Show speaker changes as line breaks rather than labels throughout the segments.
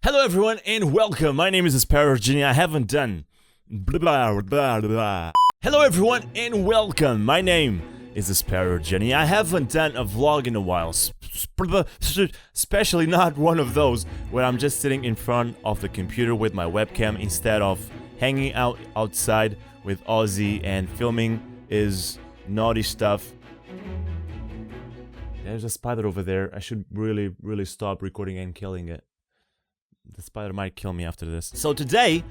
Hello everyone and welcome. My name is TheSparrowsJourney. I haven't done blah blah blah blah. Hello everyone and welcome. My name is TheSparrowsJourney. I haven't done a vlog in a while, especially not one of those where I'm just sitting in front of the computer with my webcam instead of hanging out outside with Ozzy and filming his naughty stuff. There's a spider over there. I should really stop recording and killing it. The spider might kill me after this. So today,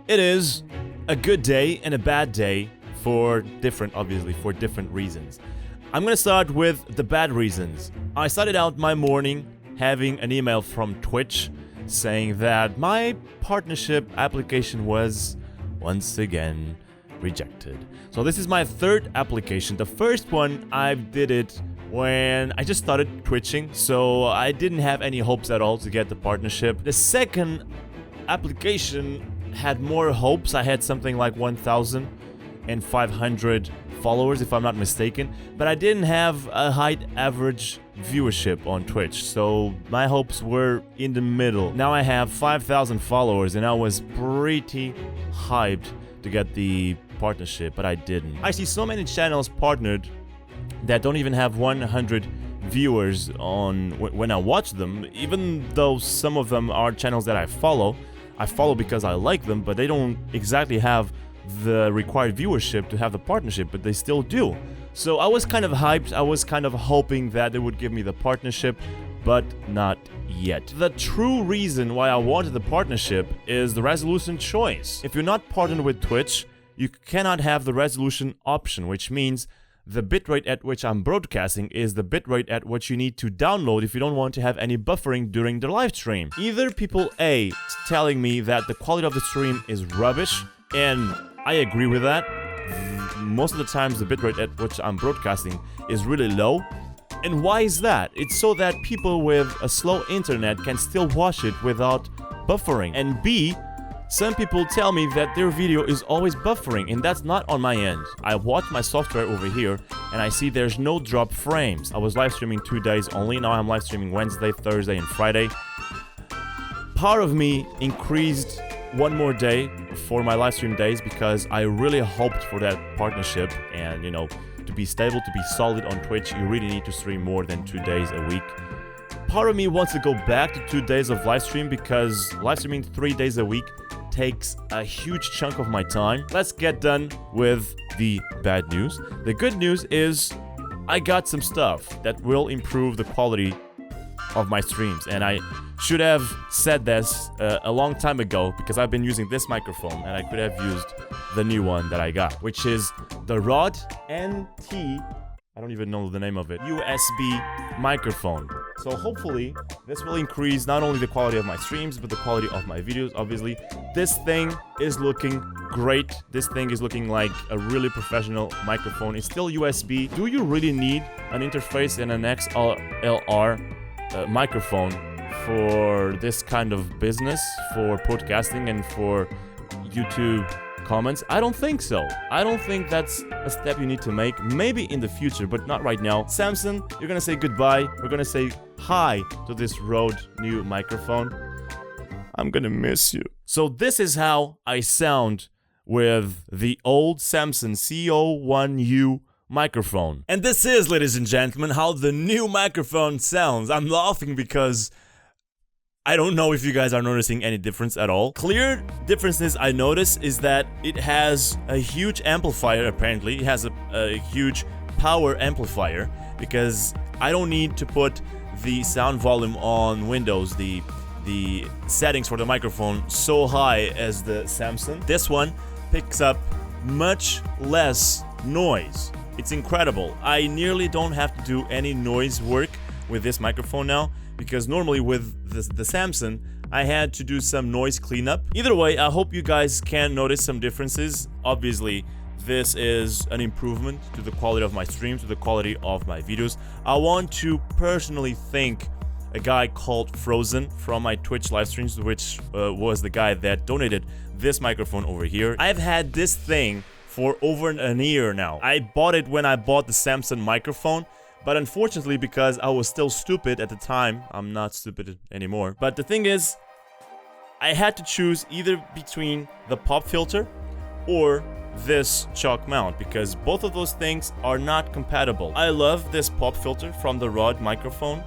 it is a good day and a bad day for different reasons. I'm gonna start with the bad reasons. I started out my morning having an email from Twitch saying that my partnership application was once again rejected. So this is my third application. The first one, I did it when I just started twitching, so I didn't have any hopes at all to get the partnership. The second application had more hopes. I had something like 1,500 followers, if I'm not mistaken, but I didn't have a high average viewership on Twitch, so my hopes were in the middle. Now I have 5,000 followers, and I was pretty hyped to get the partnership, but I didn't. I see so many channels partnered that don't even have 100 viewers on when I watch them, even though some of them are channels that I follow because I like them, but they don't exactly have the required viewership to have the partnership, but they still do. So I was kind of hyped, I was kind of hoping that they would give me the partnership, but not yet. The true reason why I wanted the partnership is the resolution choice. If you're not partnered with Twitch, you cannot have the resolution option, which means the bitrate at which I'm broadcasting is the bitrate at which you need to download if you don't want to have any buffering during the live stream. Either people A, telling me that the quality of the stream is rubbish, and I agree with that. Most of the times the bitrate at which I'm broadcasting is really low. And why is that? It's so that people with a slow internet can still watch it without buffering. And B, some people tell me that their video is always buffering, and that's not on my end. I watch my software over here, and I see there's no drop frames. I was live streaming 2 days only, now I'm live streaming Wednesday, Thursday, and Friday. Part of me increased one more day for my live stream days because I really hoped for that partnership, and you know, to be stable, to be solid on Twitch, you really need to stream more than 2 days a week. Part of me wants to go back to 2 days of live stream because live streaming 3 days a week takes a huge chunk of my time. Let's get done with the bad news. The good news is I got some stuff that will improve the quality of my streams, and I should have said this a long time ago because I've been using this microphone and I could have used the new one that I got, which is the Rode NT, I don't even know the name of it, USB microphone. So hopefully this will increase not only the quality of my streams but the quality of my videos. Obviously this thing is looking great. This thing is looking like a really professional microphone. It's still USB. Do you really need an interface and an XLR microphone for this kind of business, for podcasting and for YouTube comments? I don't think so. I don't think that's a step you need to make. Maybe in the future, but not right now. Samson, you're gonna say goodbye. We're gonna say hi to this Rode new microphone. I'm gonna miss you. So this is how I sound with the old Samson CO1U microphone. And this is, ladies and gentlemen, how the new microphone sounds. I'm laughing because I don't know if you guys are noticing any difference at all. Clear differences I notice is that it has a huge amplifier, apparently. It has a huge power amplifier because I don't need to put the sound volume on Windows, the settings for the microphone so high as the Samson. This one picks up much less noise. It's incredible. I nearly don't have to do any noise work with this microphone now, because normally with the Samson, I had to do some noise cleanup. Either way, I hope you guys can notice some differences. Obviously, this is an improvement to the quality of my streams, to the quality of my videos. I want to personally thank a guy called Frozen from my Twitch live streams, which was the guy that donated this microphone over here. I've had this thing for over a year now. I bought it when I bought the Samson microphone, but unfortunately, because I was still stupid at the time, I'm not stupid anymore. But the thing is, I had to choose either between the pop filter or this chalk mount, because both of those things are not compatible. I love this pop filter from the Rode microphone,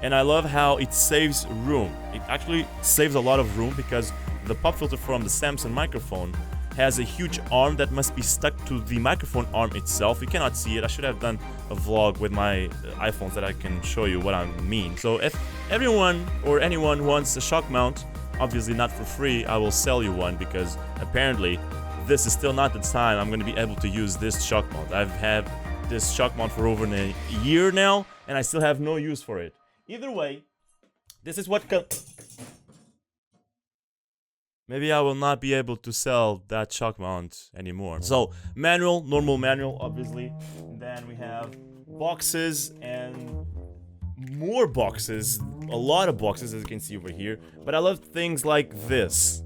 and I love how it saves room. It actually saves a lot of room because the pop filter from the Samsung microphone has a huge arm that must be stuck to the microphone arm itself. You cannot see it. I should have done a vlog with my iPhones that I can show you what I mean. So if everyone or anyone wants a shock mount, obviously not for free, I will sell you one, because apparently this is still not the time I'm going to be able to use this shock mount. I've had this shock mount for over a year now, and I still have no use for it. Either way, this is what maybe I will not be able to sell that shock mount anymore. So, manual, normal manual, obviously. And then we have boxes and more boxes, a lot of boxes, as you can see over here. But I love things like this.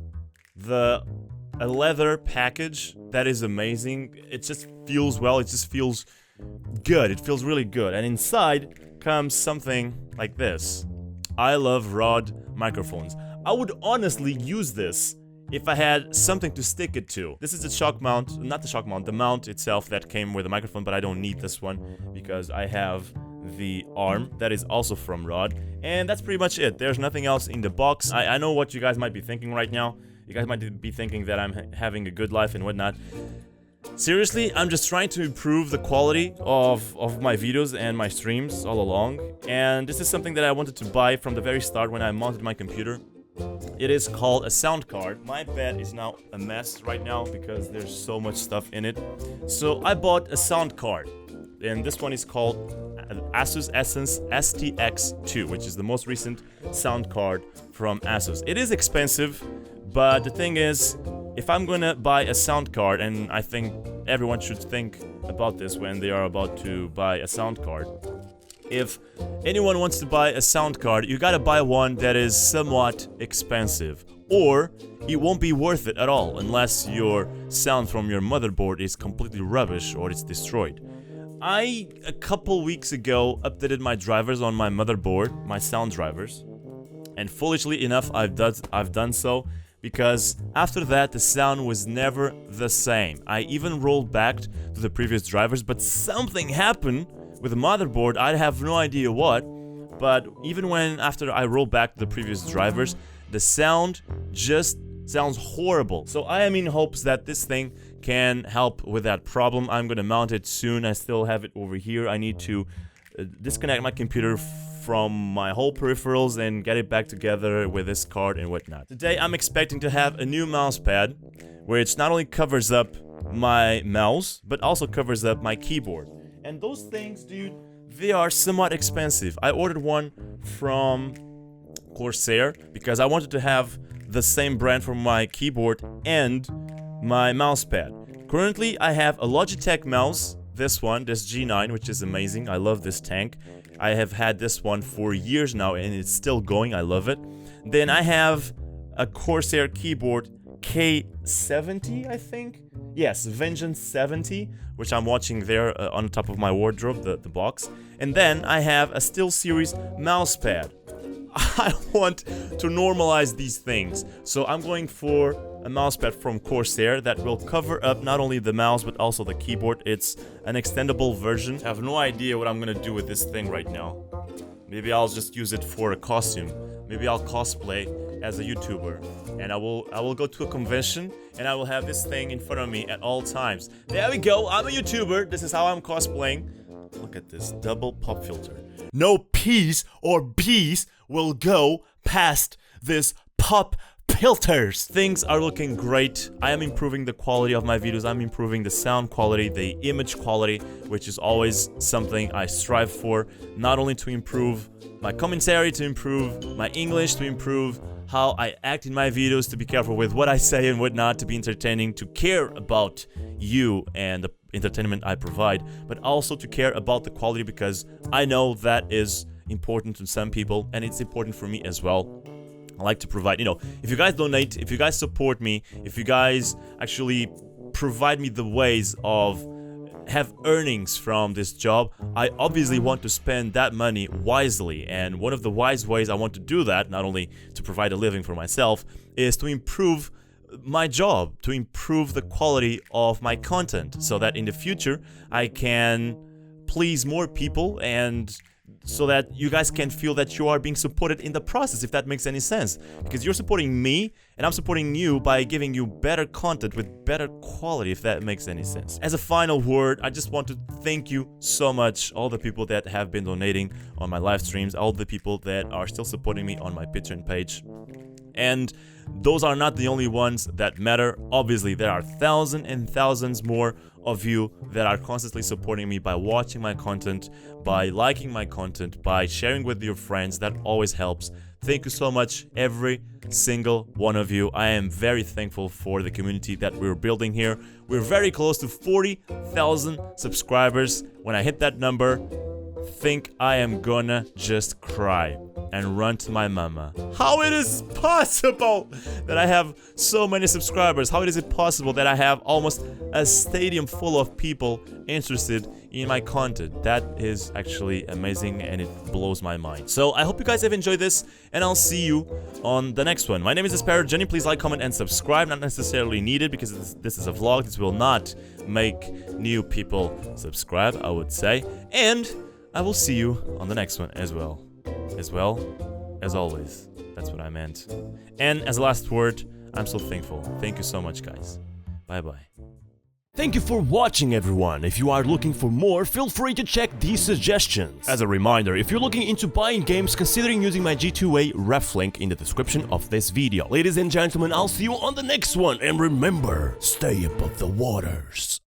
A leather package that is amazing. It just feels well, it just feels good. It feels really good. And inside comes something like this. I love Rode microphones. I would honestly use this if I had something to stick it to. This is the shock mount, not the shock mount, the mount itself that came with the microphone, but I don't need this one because I have the arm that is also from Rode. And that's pretty much it. There's nothing else in the box. I know what you guys might be thinking right now. You guys might be thinking that I'm having a good life and whatnot. Seriously, I'm just trying to improve the quality of my videos and my streams all along. And this is something that I wanted to buy from the very start when I mounted my computer. It is called a sound card. My bed is now a mess right now because there's so much stuff in it. So I bought a sound card. And this one is called Asus Essence STX2, which is the most recent sound card from Asus. It is expensive, but the thing is, if I'm gonna buy a sound card, and I think everyone should think about this when they are about to buy a sound card. If anyone wants to buy a sound card, you gotta buy one that is somewhat expensive, or it won't be worth it at all unless your sound from your motherboard is completely rubbish or it's destroyed. I, a couple weeks ago, updated my drivers on my motherboard, my sound drivers, and foolishly enough, I've done so, because after that, the sound was never the same. I even rolled back to the previous drivers, but something happened with the motherboard. I have no idea what, but even when after I rolled back to the previous drivers, the sound just sounds horrible. So I am in hopes that this thing can help with that problem. I'm gonna mount it soon. I still have it over here. I need to disconnect my computer from my whole peripherals and get it back together with this card and whatnot. Today I'm expecting to have a new mouse pad, which not only covers up my mouse, but also covers up my keyboard. And those things, dude, they are somewhat expensive. I ordered one from Corsair because I wanted to have the same brand for my keyboard and my mouse pad. Currently, I have a Logitech mouse, this G9, which is amazing. I love this tank. I have had this one for years now and it's still going. I love it. Then I have a Corsair keyboard K70, I think. Yes, Vengeance 70, which I'm watching there on top of my wardrobe, the box. And then I have a SteelSeries mouse pad. I want to normalize these things, so I'm going for a mousepad from Corsair that will cover up not only the mouse but also the keyboard. It's an extendable version. I have no idea what I'm gonna do with this thing right now. Maybe I'll just use it for a costume. Maybe I'll cosplay as a YouTuber, and I will go to a convention and I will have this thing in front of me at all times. There we go. I'm a YouTuber. This is how I'm cosplaying. Look at this double pop filter. No peas or bees will go past this pop filters. Things are looking great. I am improving the quality of my videos. I'm improving the sound quality, the image quality, which is always something I strive for. Not only to improve my commentary, to improve my English, to improve how I act in my videos, to be careful with what I say and whatnot, to be entertaining, to care about you and the entertainment I provide, but also to care about the quality, because I know that is important to some people and it's important for me as well. I like to provide, if you guys donate, if you guys support me, if you guys actually provide me the ways of have earnings from this job, I obviously want to spend that money wisely. And one of the wise ways I want to do that, not only to provide a living for myself, is to improve my job, to improve the quality of my content, so that in the future I can please more people, and so that you guys can feel that you are being supported in the process, if that makes any sense. Because you're supporting me, and I'm supporting you by giving you better content with better quality, if that makes any sense. As a final word, I just want to thank you so much, all the people that have been donating on my live streams, all the people that are still supporting me on my Patreon page. And those are not the only ones that matter. Obviously, there are thousands and thousands more of you that are constantly supporting me by watching my content, by liking my content, by sharing with your friends. That always helps. Thank you so much, every single one of you. I am very thankful for the community that we're building here. We're very close to 40,000 subscribers. When I hit that number, think I am gonna just cry and run to my mama. How it is possible that I have so many subscribers? How is it possible that I have almost a stadium full of people interested in my content? That is actually amazing, and it blows my mind. So I hope you guys have enjoyed this, and I'll see you on the next one. My name is TheSparrowsJourney. Please like, comment, and subscribe. Not necessarily needed, because this is a vlog. This will not make new people subscribe, I would say. And I will see you on the next one as well. As always. That's what I meant. And as a last word, I'm so thankful. Thank you so much, guys. Bye-bye. Thank you for watching, everyone. If you are looking for more, feel free to check these suggestions. As a reminder, if you're looking into buying games, considering using my G2A ref link in the description of this video. Ladies and gentlemen, I'll see you on the next one. And remember, stay above the waters.